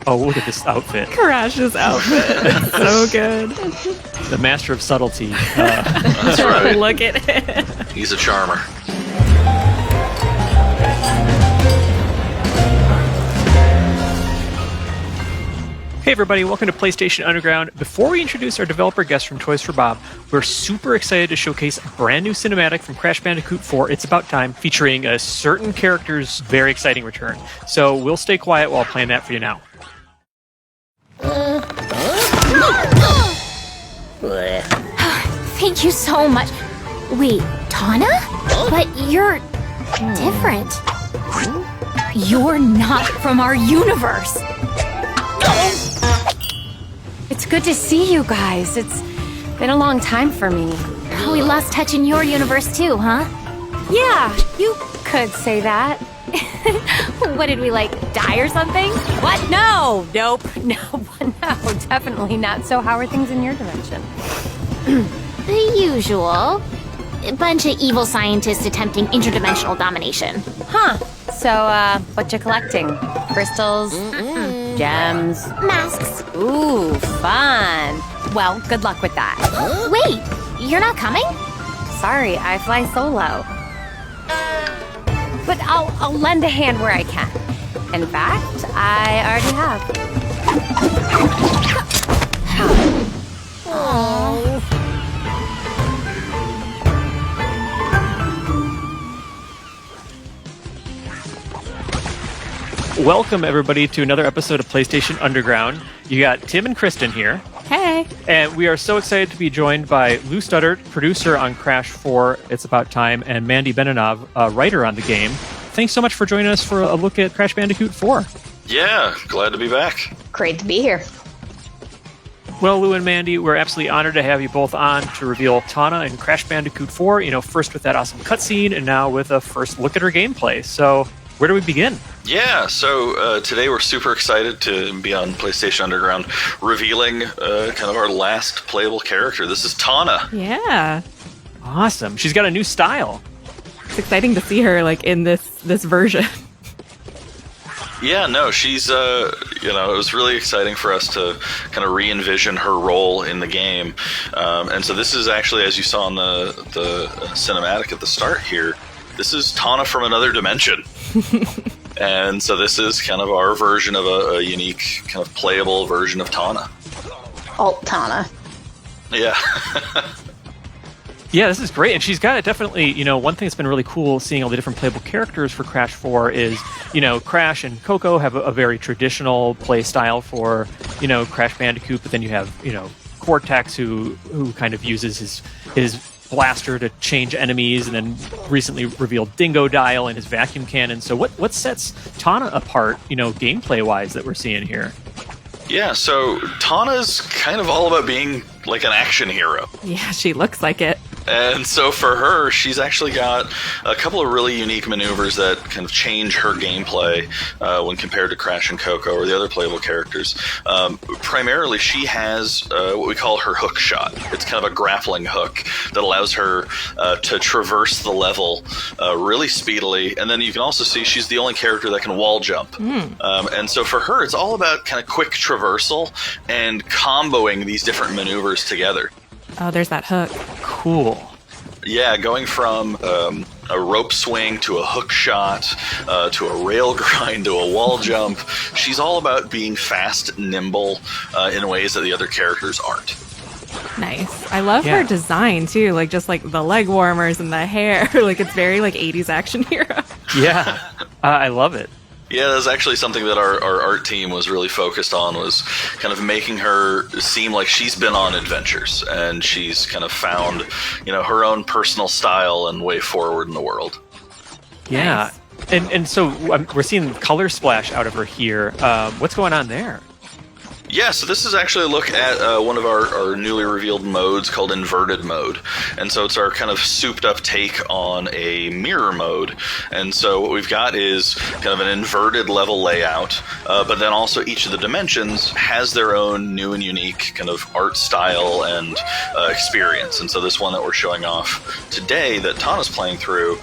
Oh, look at this outfit. Crash's outfit. It's so good. The master of subtlety. That's right. Look at it. He's a charmer. Hey everybody, welcome to PlayStation Underground. Before we introduce our developer guest from Toys for Bob, we're super excited to showcase a brand new cinematic from Crash Bandicoot 4, It's About Time, featuring a certain character's very exciting return. So we'll stay quiet while playing that for you now. Thank you so much. Wait, Tawna? But you're different. You're not from our universe. It's good to see you guys. It's been a long time for me. We lost touch in your universe too, huh? Yeah, you could say that. What did we, die or something? What? No! Nope. No, definitely not. So how are things in your dimension? The usual. A bunch of evil scientists attempting interdimensional domination. Huh. So, what you collecting? Crystals? Gems? Masks. Ooh, fun. Well, good luck with that. Wait, you're not coming? Sorry, I fly solo. But I'll lend a hand where I can. In fact, I already have. Oh. Welcome everybody to another episode of PlayStation Underground. You got Tim and Kristen here. Hey. And we are so excited to be joined by Lou Studdert, producer on Crash 4, It's About Time, and Mandy Benanov, writer on the game. Thanks so much for joining us for a look at Crash Bandicoot 4. Yeah, glad to be back. Great to be here. Well, Lou and Mandy, we're absolutely honored to have you both on to reveal Tawna and Crash Bandicoot 4, first with that awesome cutscene, and now with a first look at her gameplay. So, where do we begin? Yeah, so today we're super excited to be on PlayStation Underground revealing kind of our last playable character. This is Tawna. Yeah. Awesome. She's got a new style. It's exciting to see her in this version. Yeah, no, she's, it was really exciting for us to kind of re-envision her role in the game. And so this is actually, as you saw in the cinematic at the start here, this is Tawna from another dimension. And so this is kind of our version of a unique, kind of playable version of Tawna. Alt Tawna. Yeah. Yeah, this is great. And she's got it definitely, one thing that's been really cool seeing all the different playable characters for Crash 4 is, Crash and Coco have a very traditional play style for, Crash Bandicoot, but then you have, Cortex who kind of uses his blaster to change enemies, and then recently revealed Dingo Dial and his vacuum cannon. So what sets Tawna apart, gameplay-wise that we're seeing here? Yeah, so Tawna's kind of all about being like an action hero. Yeah, she looks like it. And so for her, she's actually got a couple of really unique maneuvers that kind of change her gameplay when compared to Crash and Coco or the other playable characters. Primarily, she has what we call her hook shot. It's kind of a grappling hook that allows her to traverse the level really speedily. And then you can also see she's the only character that can wall jump. And so for her, it's all about kind of quick traversal and comboing these different maneuvers together. Oh, there's that hook. Cool. Yeah, going from a rope swing to a hook shot to a rail grind to a wall jump. She's all about being fast, nimble in ways that the other characters aren't. Nice. I love her design too, just the leg warmers and the hair. It's very 80s action hero. Yeah, I love it. Yeah, that's actually something that our art team was really focused on, was kind of making her seem like she's been on adventures and she's kind of found, her own personal style and way forward in the world. Yeah. Nice. And so we're seeing color splash out of her here. What's going on there? Yeah, so this is actually a look at one of our newly revealed modes called Inverted Mode. And so it's our kind of souped up take on a mirror mode. And so what we've got is kind of an inverted level layout, but then also each of the dimensions has their own new and unique kind of art style and experience. And so this one that we're showing off today that Tawna's playing through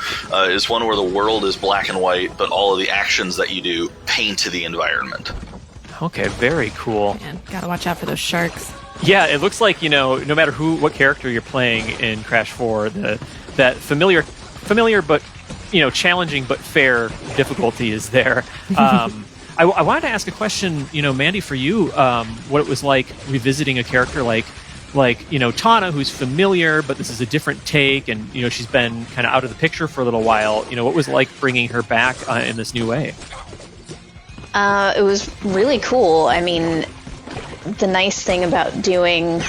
is one where the world is black and white, but all of the actions that you do paint to the environment. Okay, very cool. Man, gotta watch out for those sharks. Yeah, it looks like, no matter what character you're playing in Crash 4, that familiar but, challenging but fair difficulty is there. I wanted to ask a question, Mandy, for you, what it was like revisiting a character like Tawna, who's familiar, but this is a different take, and, she's been kind of out of the picture for a little while. What was it like bringing her back in this new way? It was really cool. I mean, the nice thing about doing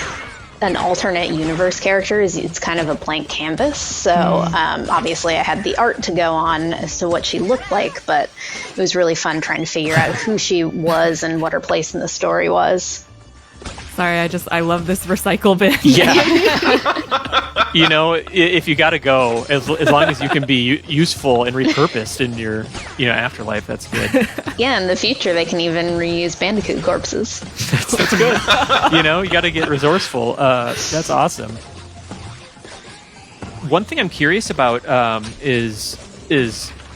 an alternate universe character is it's kind of a blank canvas. So obviously I had the art to go on as to what she looked like, but it was really fun trying to figure out who she was and what her place in the story was. Sorry, I love this recycle bin. Yeah. If you got to go, as long as you can be useful and repurposed in your, afterlife, that's good. Yeah, in the future they can even reuse Bandicoot corpses. That's good. You got to get resourceful. That's awesome. One thing I'm curious about is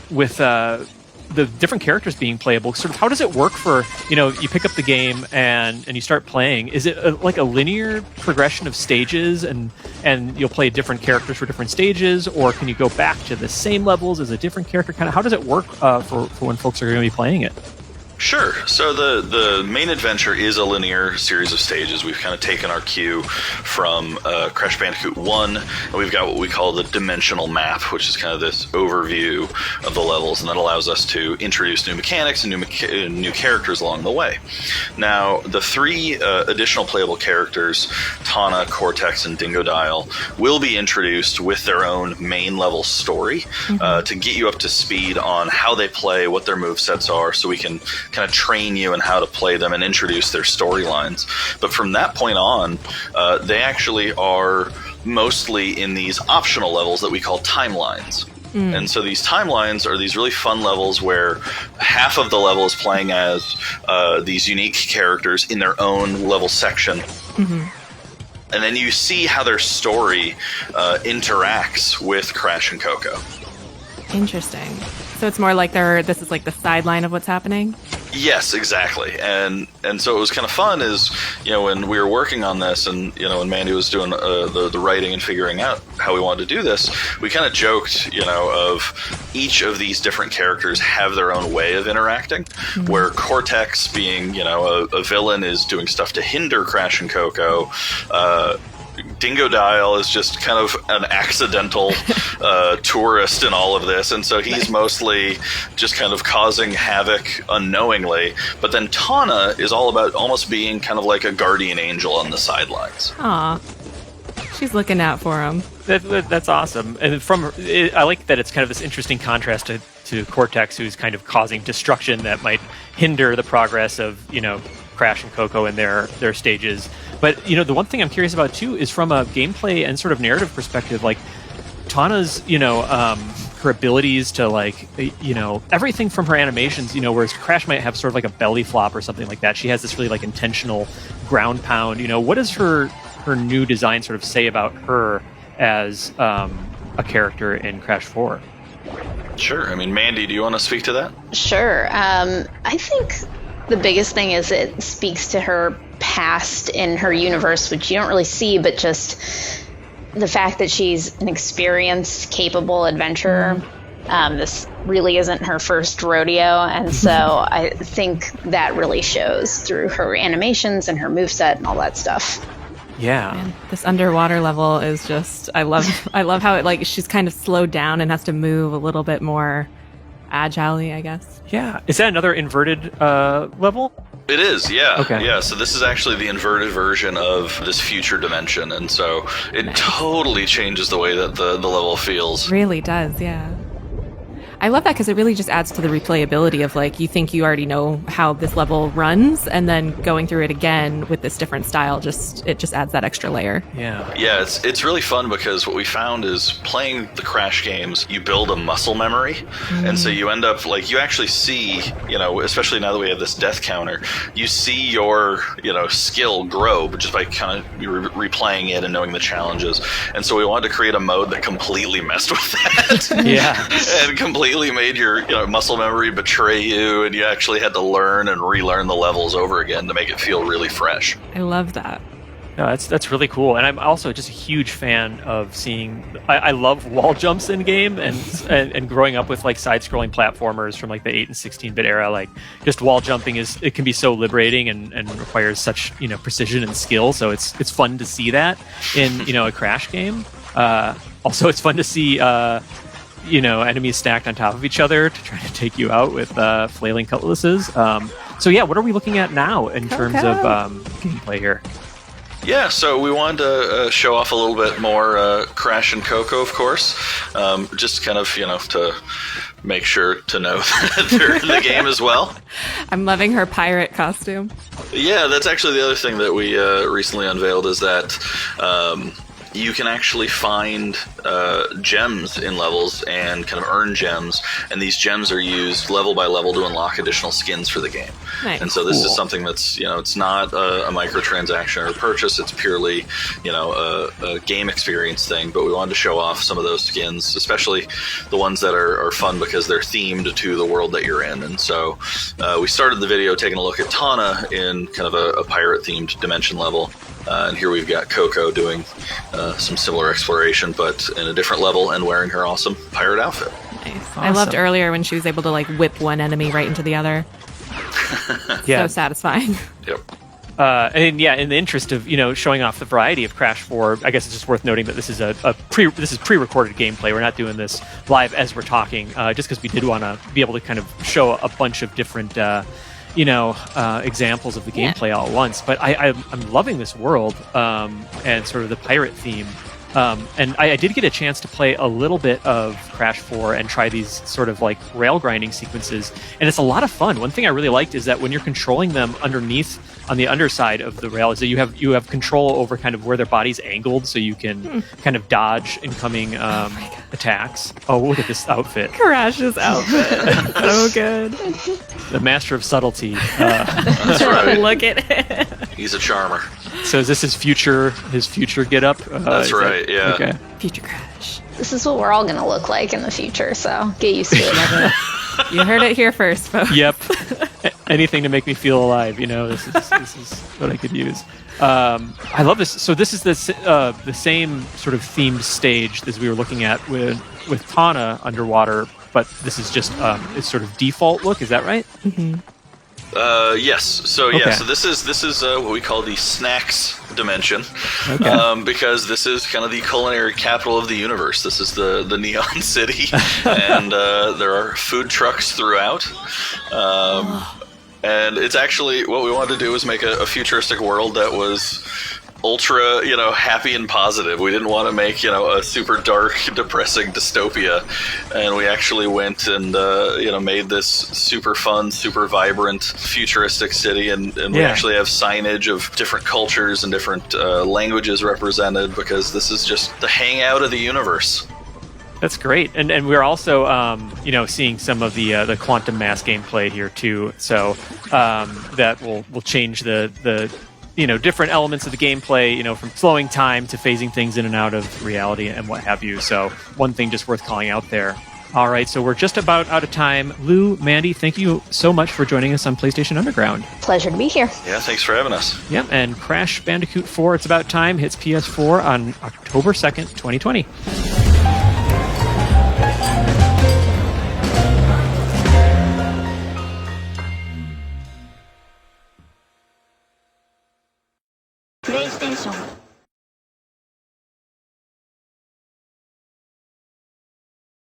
with the different characters being playable. Sort of, how does it work for, you pick up the game and you start playing? Is it like a linear progression of stages and you'll play different characters for different stages, or can you go back to the same levels as a different character? Kind of, how does it work for when folks are going to be playing it? Sure. So the main adventure is a linear series of stages. We've kind of taken our cue from Crash Bandicoot 1, and we've got what we call the dimensional map, which is kind of this overview of the levels, and that allows us to introduce new mechanics and new characters along the way. Now, the three additional playable characters, Tawna, Cortex, and Dingodile, will be introduced with their own main level story to get you up to speed on how they play, what their movesets are, so we can kind of train you in how to play them and introduce their storylines. But from that point on, they actually are mostly in these optional levels that we call timelines. And so these timelines are these really fun levels where half of the level is playing as these unique characters in their own level section. And then you see how their story interacts with Crash and Coco. Interesting. So it's more like this is like the sideline of what's happening? Yes, exactly. And so it was kind of fun is, when we were working on this and, when Mandy was doing the writing and figuring out how we wanted to do this, we kind of joked, of each of these different characters have their own way of interacting, where Cortex being, a villain is doing stuff to hinder Crash and Coco, Dingodile is just kind of an accidental tourist in all of this, and so he's mostly just kind of causing havoc unknowingly. But then Tawna is all about almost being kind of like a guardian angel on the sidelines. Aw. She's looking out for him. That's awesome. And I like that it's kind of this interesting contrast to Cortex, who's kind of causing destruction that might hinder the progress of, Crash and Coco in their stages. But, the one thing I'm curious about, too, is from a gameplay and sort of narrative perspective, like, Tawna's, her abilities to, like, everything from her animations, whereas Crash might have sort of like a belly flop or something like that. She has this really, like, intentional ground pound. What does her new design sort of say about her as a character in Crash 4? Sure. I mean, Mandy, do you want to speak to that? Sure. I think the biggest thing is it speaks to her past in her universe, which you don't really see, but just the fact that she's an experienced, capable adventurer. This really isn't her first rodeo, and so I think that really shows through her animations and her moveset and all that stuff. Yeah. Man, this underwater level is just, I love how it, like, she's kind of slowed down and has to move a little bit more agilely, I guess. Yeah. Is that another inverted level? It is, yeah. Okay. Yeah, so this is actually the inverted version of this future dimension, and so it totally changes the way that the level feels. It really does, yeah. I love that because it really just adds to the replayability of, like, you think you already know how this level runs, and then going through it again with this different style, it just adds that extra layer. Yeah. Yeah, it's really fun because what we found is playing the Crash games, you build a muscle memory, and so you end up, like, you actually see, especially now that we have this death counter, you see your, skill grow just by kind of replaying it and knowing the challenges. And so we wanted to create a mode that completely messed with that. Yeah. And completely completely made your muscle memory betray you, and you actually had to learn and relearn the levels over again to make it feel really fresh. I love that. No, that's really cool, and I'm also just a huge fan of seeing. I love wall jumps in game, and growing up with like side-scrolling platformers from like the 8 and 16-bit era, like just wall jumping it can be so liberating and requires such precision and skill. So it's fun to see that in a Crash game. Also, it's fun to see enemies stacked on top of each other to try to take you out with flailing cutlasses. So yeah, what are we looking at now in terms of gameplay here? Yeah, so we wanted to show off a little bit more Crash and Coco, of course, just kind of, to make sure to know that they're in the game as well. I'm loving her pirate costume. Yeah, that's actually the other thing that we recently unveiled is that you can actually find gems in levels and kind of earn gems, and these gems are used level by level to unlock additional skins for the game. Nice. And so this is something that's, it's not a microtransaction or a purchase, it's purely, a game experience thing, but we wanted to show off some of those skins, especially the ones that are fun because they're themed to the world that you're in. And so we started the video taking a look at Tawna in kind of a pirate-themed dimension level. And here we've got Coco doing some similar exploration, but in a different level and wearing her awesome pirate outfit. Nice. Awesome. I loved earlier when she was able to like whip one enemy right into the other. Yeah. So satisfying. Yep. And yeah, in the interest of showing off the variety of Crash 4, I guess it's just worth noting that this is pre-recorded gameplay. We're not doing this live as we're talking, just because we did want to be able to kind of show a bunch of different examples of the gameplay all at once. But I'm loving this world and sort of the pirate theme. And I did get a chance to play a little bit of Crash 4 and try these sort of like rail grinding sequences, and it's a lot of fun. One thing I really liked is that when you're controlling them underneath on the underside of the rail is that you have control over kind of where their body's angled, so you can kind of dodge incoming attacks. Oh, look at this outfit. Crash's outfit. So good. The master of subtlety. That's right. Look at it. He's a charmer. So is this his future get up? That's right, yeah. Okay. Future Crash. This is what we're all going to look like in the future, so get used to it. You heard it here first, folks. Yep. Anything to make me feel alive, this is what I could use. I love this. So this is the same sort of themed stage as we were looking at with Tawna underwater, but this is just its sort of default look. Is that right? Mm-hmm. Yes. So yeah. Okay. So this is what we call the snacks dimension, Okay. because this is kind of the culinary capital of the universe. This is the Neon City, and there are food trucks throughout. And it's actually what we wanted to do was make a futuristic world that was ultra, happy and positive. We didn't want to make, a super dark, depressing dystopia. And we actually went and, made this super fun, super vibrant, futuristic city. And we actually have signage of different cultures and different languages represented, because this is just the hangout of the universe. That's great, and we're also seeing some of the quantum mass gameplay here too. So that will change the different elements of the gameplay, from slowing time to phasing things in and out of reality and what have you. So one thing just worth calling out there. All right, so we're just about out of time. Lou, Mandy, thank you so much for joining us on PlayStation Underground. Pleasure to be here. Yeah, thanks for having us. Yep, and Crash Bandicoot 4, It's About Time, hits PS4 on October 2nd, 2020. PlayStation